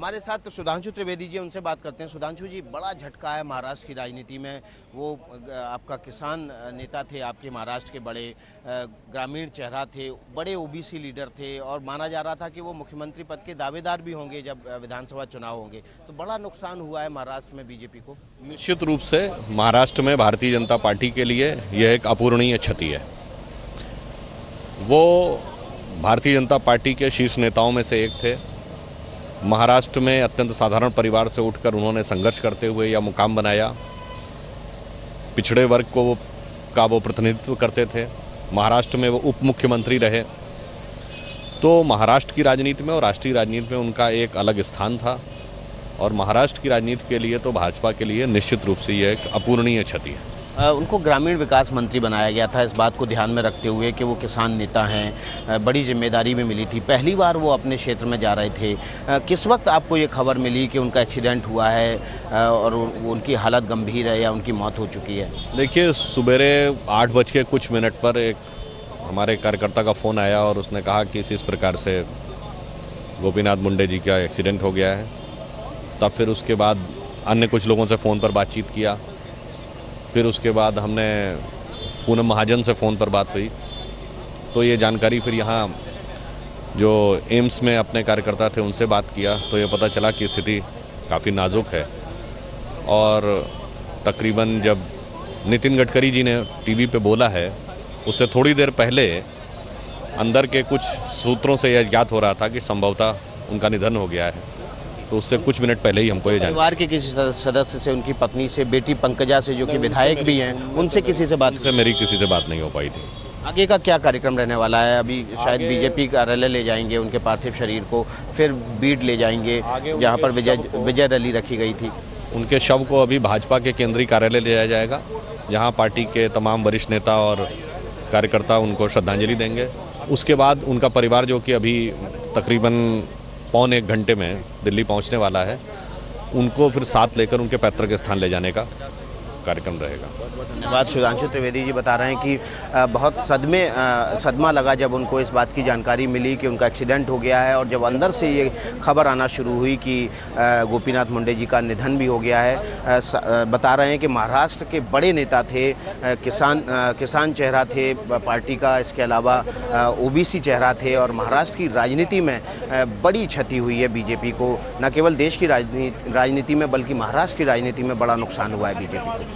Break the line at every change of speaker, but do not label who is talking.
हमारे साथ सुधांशु त्रिवेदी जी, उनसे बात करते हैं। सुधांशु जी, बड़ा झटका है महाराष्ट्र की राजनीति में। वो आपका किसान नेता थे, आपके महाराष्ट्र के बड़े ग्रामीण चेहरा थे, बड़े ओबीसी लीडर थे और माना जा रहा था कि वो मुख्यमंत्री पद के दावेदार भी होंगे जब विधानसभा चुनाव होंगे। तो बड़ा नुकसान हुआ है महाराष्ट्र में बीजेपी को।
निश्चित रूप से महाराष्ट्र में भारतीय जनता पार्टी के लिए यह एक अपूरणीय क्षति है। वो भारतीय जनता पार्टी के शीर्ष नेताओं में से एक थे। महाराष्ट्र में अत्यंत साधारण परिवार से उठकर उन्होंने संघर्ष करते हुए यह मुकाम बनाया। पिछड़े वर्ग का वो प्रतिनिधित्व करते थे। महाराष्ट्र में वो उप मुख्यमंत्री रहे। तो महाराष्ट्र की राजनीति में और राष्ट्रीय राजनीति में उनका एक अलग स्थान था और महाराष्ट्र की राजनीति के लिए तो भाजपा के लिए निश्चित रूप से यह एक अपूरणीय क्षति है।
उनको ग्रामीण विकास मंत्री बनाया गया था, इस बात को ध्यान में रखते हुए कि वो किसान नेता हैं, बड़ी जिम्मेदारी भी मिली थी। पहली बार वो अपने क्षेत्र में जा रहे थे। किस वक्त आपको ये खबर मिली कि उनका एक्सीडेंट हुआ है और उनकी हालत गंभीर है या उनकी मौत हो चुकी है?
देखिए, सुबेरे 8 बज के कुछ मिनट पर एक हमारे कार्यकर्ता का फ़ोन आया और उसने कहा कि इस प्रकार से गोपीनाथ मुंडे जी का एक्सीडेंट हो गया है। तब फिर उसके बाद अन्य कुछ लोगों से फ़ोन पर बातचीत किया। फिर उसके बाद हमने पूनम महाजन से फ़ोन पर बात हुई तो ये जानकारी फिर यहाँ जो एम्स में अपने कार्यकर्ता थे उनसे बात किया तो ये पता चला कि स्थिति काफ़ी नाजुक है। और तकरीबन जब नितिन गडकरी जी ने टीवी पे बोला है उससे थोड़ी देर पहले अंदर के कुछ सूत्रों से यह ज्ञात हो रहा था कि संभवतः उनका निधन हो गया है। तो उससे कुछ मिनट पहले ही हमको ये जानकारी।
परिवार के किसी सदस्य से, उनकी पत्नी से, बेटी पंकजा से जो कि विधायक भी हैं, उनसे किसी से बात?
मेरी किसी से बात नहीं हो पाई थी।
आगे का क्या कार्यक्रम रहने वाला है? अभी शायद बीजेपी कार्यालय ले जाएंगे उनके पार्थिव शरीर को, फिर बीड ले जाएंगे जहां पर विजय रैली रखी गई थी।
उनके शव को अभी भाजपा के केंद्रीय कार्यालय ले जाया जाएगा, जहां पार्टी के तमाम वरिष्ठ नेता और कार्यकर्ता उनको श्रद्धांजलि देंगे। उसके बाद उनका परिवार, जो कि अभी तकरीबन पौन 1 घंटे में दिल्ली पहुंचने वाला है, उनको फिर साथ लेकर उनके पैतृक स्थान ले जाने का कार्यक्रम रहेगा।
धन्यवाद। सुधांशु त्रिवेदी जी बता रहे हैं कि बहुत सदमा लगा जब उनको इस बात की जानकारी मिली कि उनका एक्सीडेंट हो गया है और जब अंदर से ये खबर आना शुरू हुई कि गोपीनाथ मुंडे जी का निधन भी हो गया है। बता रहे हैं कि महाराष्ट्र के बड़े नेता थे, किसान चेहरा थे पार्टी का, इसके अलावा ओबीसी चेहरा थे और महाराष्ट्र की राजनीति में बड़ी क्षति हुई है बीजेपी को। न केवल देश की राजनीति में बल्कि महाराष्ट्र की राजनीति में बड़ा नुकसान हुआ है बीजेपी को।